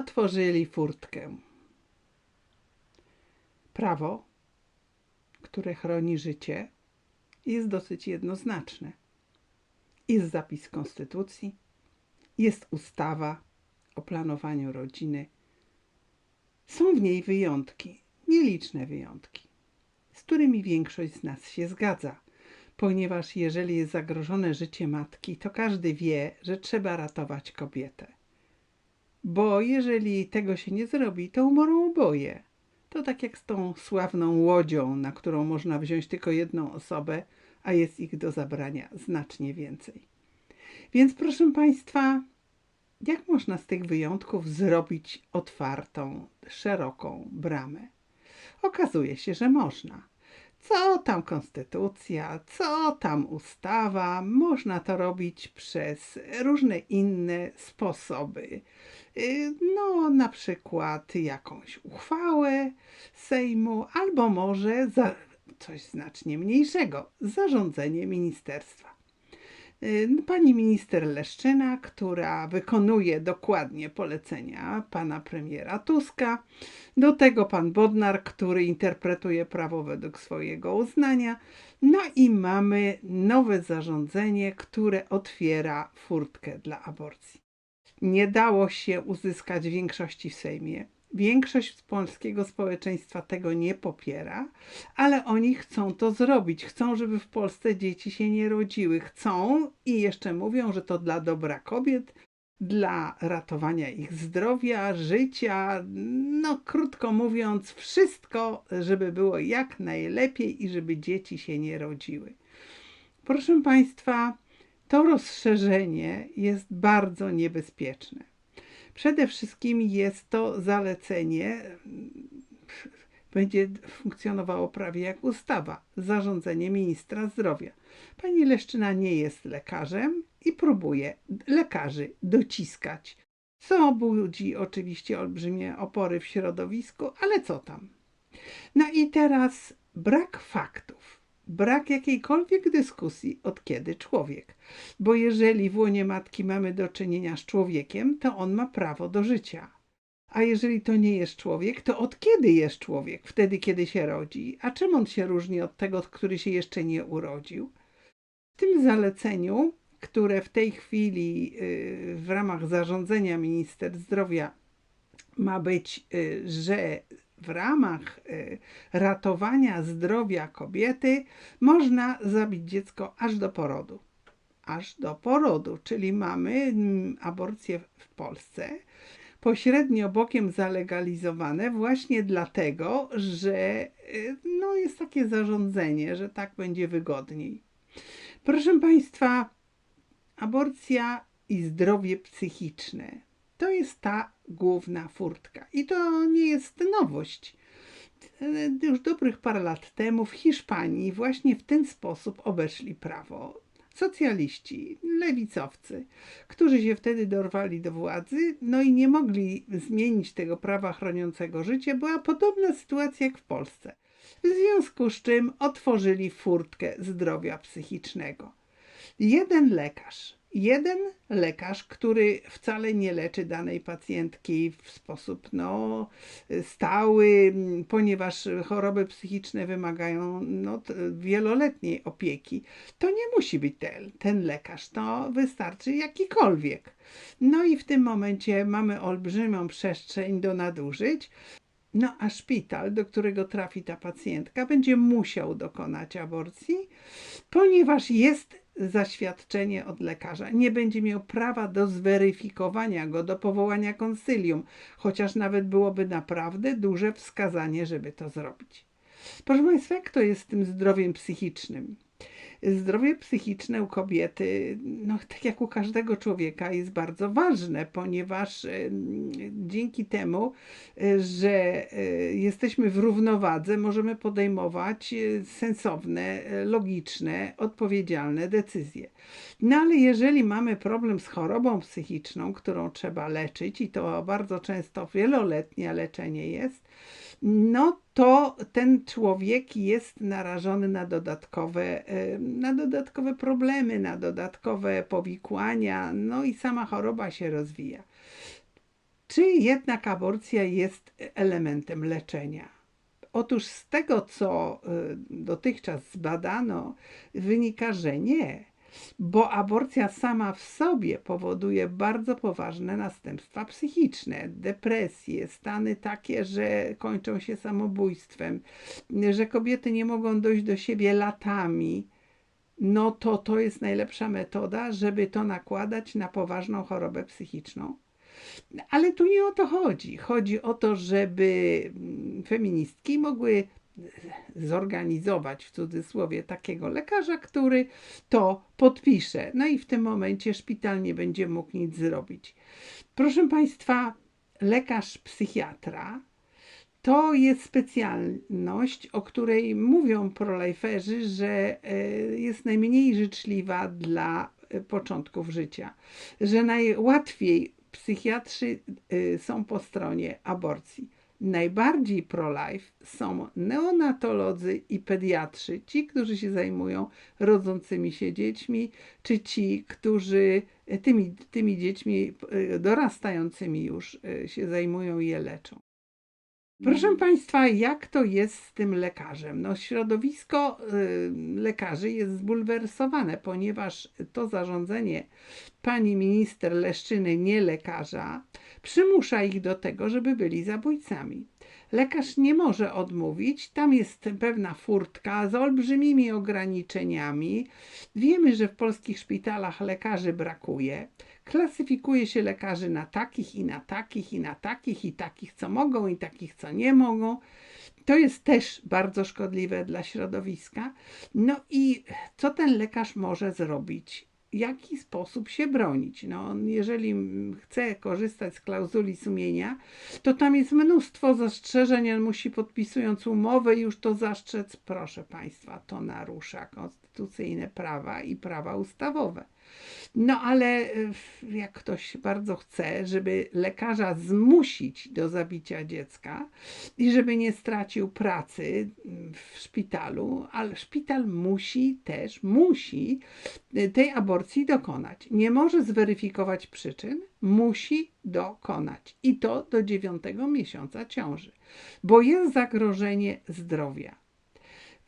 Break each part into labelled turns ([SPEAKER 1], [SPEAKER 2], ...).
[SPEAKER 1] otworzyli furtkę. Prawo, które chroni życie, jest dosyć jednoznaczne. Jest zapis konstytucji, jest ustawa o planowaniu rodziny. Są w niej wyjątki, nieliczne wyjątki, z którymi większość z nas się zgadza, ponieważ jeżeli jest zagrożone życie matki, to każdy wie, że trzeba ratować kobietę. Bo jeżeli tego się nie zrobi, to umrą oboje. To tak jak z tą sławną łodzią, na którą można wziąć tylko jedną osobę, a jest ich do zabrania znacznie więcej. Więc proszę Państwa, jak można z tych wyjątków zrobić otwartą, szeroką bramę? Okazuje się, że można. Co tam konstytucja, co tam ustawa, można to robić przez różne inne sposoby. No, na przykład jakąś uchwałę Sejmu, albo może coś znacznie mniejszego, zarządzenie ministerstwa. Pani minister Leszczyna, która wykonuje dokładnie polecenia pana premiera Tuska, do tego pan Bodnar, który interpretuje prawo według swojego uznania. No i mamy nowe zarządzenie, które otwiera furtkę dla aborcji. Nie dało się uzyskać większości w Sejmie. Większość z polskiego społeczeństwa tego nie popiera, ale oni chcą to zrobić. Chcą, żeby w Polsce dzieci się nie rodziły. Chcą i jeszcze mówią, że to dla dobra kobiet, dla ratowania ich zdrowia, życia. No, krótko mówiąc, wszystko, żeby było jak najlepiej i żeby dzieci się nie rodziły. Proszę Państwa, to rozszerzenie jest bardzo niebezpieczne. Przede wszystkim jest to zalecenie, będzie funkcjonowało prawie jak ustawa, zarządzenie ministra zdrowia. Pani Leszczyna nie jest lekarzem i próbuje lekarzy dociskać, co budzi oczywiście olbrzymie opory w środowisku, ale co tam. No i teraz brak faktów. Brak jakiejkolwiek dyskusji, od kiedy człowiek. Bo jeżeli w łonie matki mamy do czynienia z człowiekiem, to on ma prawo do życia. A jeżeli to nie jest człowiek, to od kiedy jest człowiek? Wtedy, kiedy się rodzi. A czym on się różni od tego, który się jeszcze nie urodził? W tym zaleceniu, które w tej chwili w ramach zarządzenia minister zdrowia ma być, że w ramach ratowania zdrowia kobiety można zabić dziecko aż do porodu. Aż do porodu, czyli mamy aborcje w Polsce pośrednio bokiem zalegalizowane właśnie dlatego, że no, jest takie zarządzenie, że tak będzie wygodniej. Proszę Państwa, aborcja i zdrowie psychiczne to jest ta główna furtka. I to nie jest nowość. Już dobrych parę lat temu w Hiszpanii właśnie w ten sposób obeszli prawo. Socjaliści, lewicowcy, którzy się wtedy dorwali do władzy, no i nie mogli zmienić tego prawa chroniącego życie, była podobna sytuacja jak w Polsce. W związku z czym otworzyli furtkę zdrowia psychicznego. Jeden lekarz, który wcale nie leczy danej pacjentki w sposób stały, ponieważ choroby psychiczne wymagają wieloletniej opieki. To nie musi być ten lekarz, to wystarczy jakikolwiek. No i w tym momencie mamy olbrzymią przestrzeń do nadużyć. No a szpital, do którego trafi ta pacjentka, będzie musiał dokonać aborcji, ponieważ jest zaświadczenie od lekarza. Nie będzie miał prawa do zweryfikowania go, do powołania konsylium, chociaż nawet byłoby naprawdę duże wskazanie, żeby to zrobić. Proszę Państwa, jak to jest z tym zdrowiem psychicznym? Zdrowie psychiczne u kobiety, tak jak u każdego człowieka, jest bardzo ważne, ponieważ dzięki temu, że jesteśmy w równowadze, możemy podejmować sensowne, logiczne, odpowiedzialne decyzje. No ale jeżeli mamy problem z chorobą psychiczną, którą trzeba leczyć, i to bardzo często wieloletnie leczenie jest, no to ten człowiek jest narażony na dodatkowe problemy, na dodatkowe powikłania, no i sama choroba się rozwija. Czy jednak aborcja jest elementem leczenia? Otóż z tego, co dotychczas zbadano, wynika, że nie, bo aborcja sama w sobie powoduje bardzo poważne następstwa psychiczne, depresje, stany takie, że kończą się samobójstwem, że kobiety nie mogą dojść do siebie latami. No to jest najlepsza metoda, żeby to nakładać na poważną chorobę psychiczną. Ale tu nie o to chodzi. Chodzi o to, żeby feministki mogły zorganizować w cudzysłowie takiego lekarza, który to podpisze. No i w tym momencie szpital nie będzie mógł nic zrobić. Proszę Państwa, lekarz psychiatra to jest specjalność, o której mówią prolajferzy, że jest najmniej życzliwa dla początków życia, że najłatwiej psychiatrzy są po stronie aborcji. Najbardziej pro-life są neonatolodzy i pediatrzy, ci, którzy się zajmują rodzącymi się dziećmi, czy ci, którzy tymi dziećmi dorastającymi już się zajmują i je leczą. Proszę Państwa, jak to jest z tym lekarzem? No, środowisko lekarzy jest zbulwersowane, ponieważ to zarządzenie pani minister Leszczyny, nie lekarza, przymusza ich do tego, żeby byli zabójcami. Lekarz nie może odmówić, tam jest pewna furtka z olbrzymimi ograniczeniami. Wiemy, że w polskich szpitalach lekarzy brakuje. Klasyfikuje się lekarzy na takich i na takich i na takich i takich, co mogą i takich, co nie mogą. To jest też bardzo szkodliwe dla środowiska. No i co ten lekarz może zrobić? W jaki sposób się bronić? No, jeżeli chce korzystać z klauzuli sumienia, to tam jest mnóstwo zastrzeżeń. On musi, podpisując umowę, już to zastrzec. Proszę Państwa, to narusza konstytucyjne prawa i prawa ustawowe. No ale jak ktoś bardzo chce, żeby lekarza zmusić do zabicia dziecka i żeby nie stracił pracy w szpitalu, ale szpital musi tej aborcji dokonać. Nie może zweryfikować przyczyn, musi dokonać. I to do 9 miesiąca ciąży, bo jest zagrożenie zdrowia.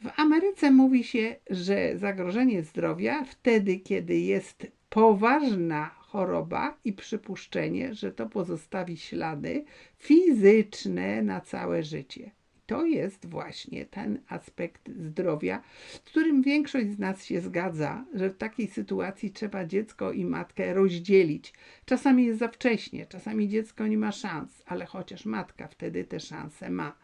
[SPEAKER 1] W Ameryce mówi się, że zagrożenie zdrowia wtedy, kiedy jest poważna choroba i przypuszczenie, że to pozostawi ślady fizyczne na całe życie. To jest właśnie ten aspekt zdrowia, z którym większość z nas się zgadza, że w takiej sytuacji trzeba dziecko i matkę rozdzielić. Czasami jest za wcześnie, czasami dziecko nie ma szans, ale chociaż matka wtedy te szanse ma.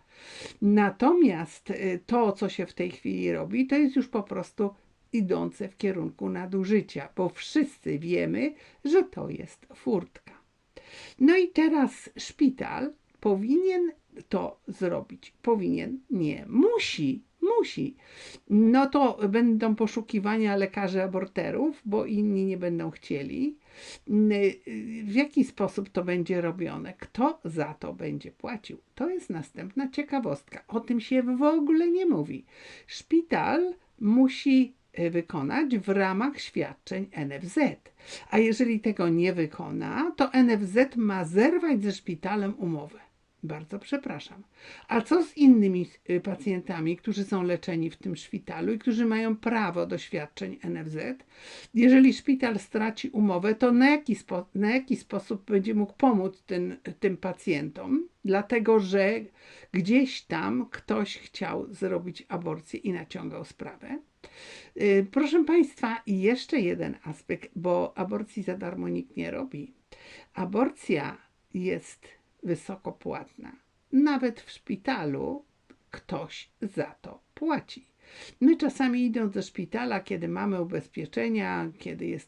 [SPEAKER 1] Natomiast to, co się w tej chwili robi, to jest już po prostu idące w kierunku nadużycia, bo wszyscy wiemy, że to jest furtka. No i teraz szpital powinien to zrobić. Powinien, nie, musi. No to będą poszukiwania lekarzy aborterów, bo inni nie będą chcieli. W jaki sposób to będzie robione? Kto za to będzie płacił? To jest następna ciekawostka. O tym się w ogóle nie mówi. Szpital musi wykonać w ramach świadczeń NFZ. A jeżeli tego nie wykona, to NFZ ma zerwać ze szpitalem umowę. Bardzo przepraszam. A co z innymi pacjentami, którzy są leczeni w tym szpitalu i którzy mają prawo do świadczeń NFZ? Jeżeli szpital straci umowę, to na jaki sposób będzie mógł pomóc tym pacjentom? Dlatego, że gdzieś tam ktoś chciał zrobić aborcję i naciągał sprawę. Proszę Państwa, i jeszcze jeden aspekt, bo aborcji za darmo nikt nie robi. Aborcja jest wysoko płatna. Nawet w szpitalu ktoś za to płaci. My czasami idąc do szpitala, kiedy mamy ubezpieczenia, kiedy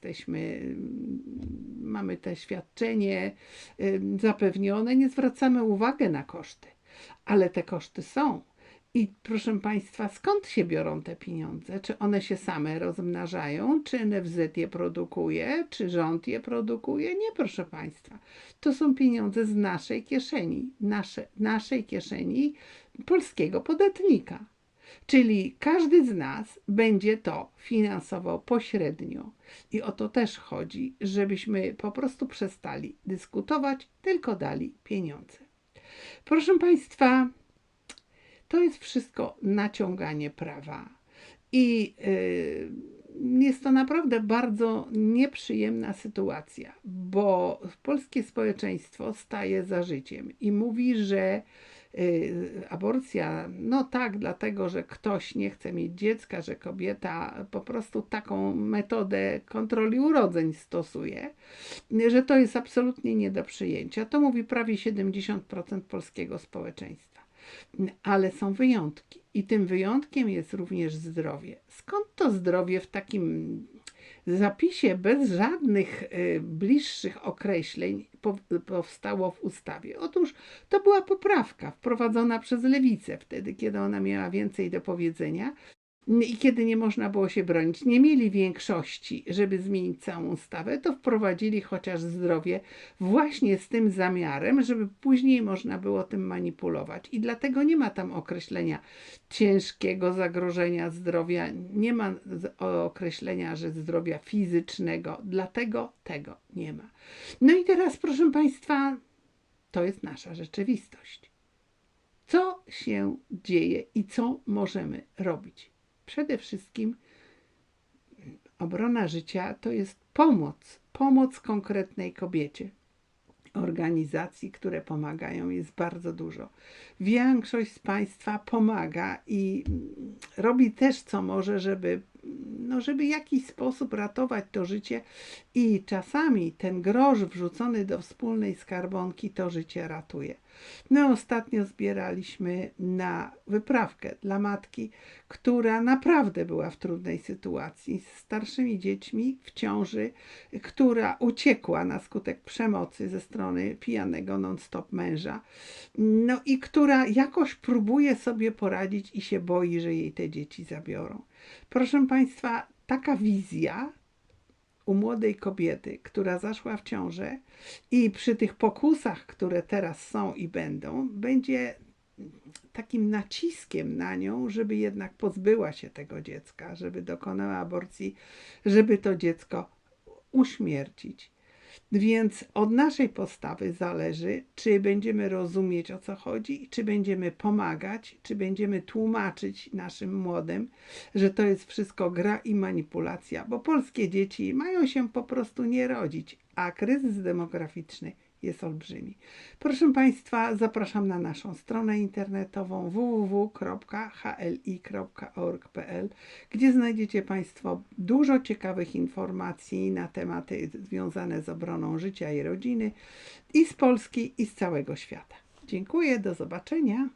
[SPEAKER 1] mamy te świadczenie zapewnione, nie zwracamy uwagi na koszty. Ale te koszty są. I proszę Państwa, skąd się biorą te pieniądze? Czy one się same rozmnażają? Czy NFZ je produkuje? Czy rząd je produkuje? Nie, proszę Państwa. To są pieniądze z naszej kieszeni. Naszej kieszeni polskiego podatnika. Czyli każdy z nas będzie to finansował pośrednio. I o to też chodzi, żebyśmy po prostu przestali dyskutować, tylko dali pieniądze. Proszę Państwa, to jest wszystko naciąganie prawa. I jest to naprawdę bardzo nieprzyjemna sytuacja, bo polskie społeczeństwo staje za życiem i mówi, że aborcja, no tak, dlatego, że ktoś nie chce mieć dziecka, że kobieta po prostu taką metodę kontroli urodzeń stosuje, że to jest absolutnie nie do przyjęcia. To mówi prawie 70% polskiego społeczeństwa. Ale są wyjątki i tym wyjątkiem jest również zdrowie. Skąd to zdrowie w takim zapisie bez żadnych bliższych określeń powstało w ustawie? Otóż to była poprawka wprowadzona przez Lewicę wtedy, kiedy ona miała więcej do powiedzenia i kiedy nie można było się bronić. Nie mieli większości, żeby zmienić całą ustawę, to wprowadzili chociaż zdrowie właśnie z tym zamiarem, żeby później można było tym manipulować. I dlatego nie ma tam określenia ciężkiego zagrożenia zdrowia, nie ma określenia, że zdrowia fizycznego, dlatego tego nie ma. No i teraz, proszę Państwa, to jest nasza rzeczywistość. Co się dzieje i co możemy robić? Przede wszystkim obrona życia to jest pomoc konkretnej kobiecie. Organizacji, które pomagają, jest bardzo dużo. Większość z Państwa pomaga i robi też co może, żeby w jakiś sposób ratować to życie i czasami ten grosz wrzucony do wspólnej skarbonki to życie ratuje. No ostatnio zbieraliśmy na wyprawkę dla matki, która naprawdę była w trudnej sytuacji z starszymi dziećmi w ciąży, która uciekła na skutek przemocy ze strony pijanego non-stop męża, no i która jakoś próbuje sobie poradzić i się boi, że jej te dzieci zabiorą. Proszę Państwa, taka wizja u młodej kobiety, która zaszła w ciążę i przy tych pokusach, które teraz są i będą, będzie takim naciskiem na nią, żeby jednak pozbyła się tego dziecka, żeby dokonała aborcji, żeby to dziecko uśmiercić. Więc od naszej postawy zależy, czy będziemy rozumieć, o co chodzi, czy będziemy pomagać, czy będziemy tłumaczyć naszym młodym, że to jest wszystko gra i manipulacja, bo polskie dzieci mają się po prostu nie rodzić, a kryzys demograficzny jest olbrzymi. Proszę Państwa, zapraszam na naszą stronę internetową www.hli.org.pl, gdzie znajdziecie Państwo dużo ciekawych informacji na tematy związane z obroną życia i rodziny i z Polski, i z całego świata. Dziękuję, do zobaczenia.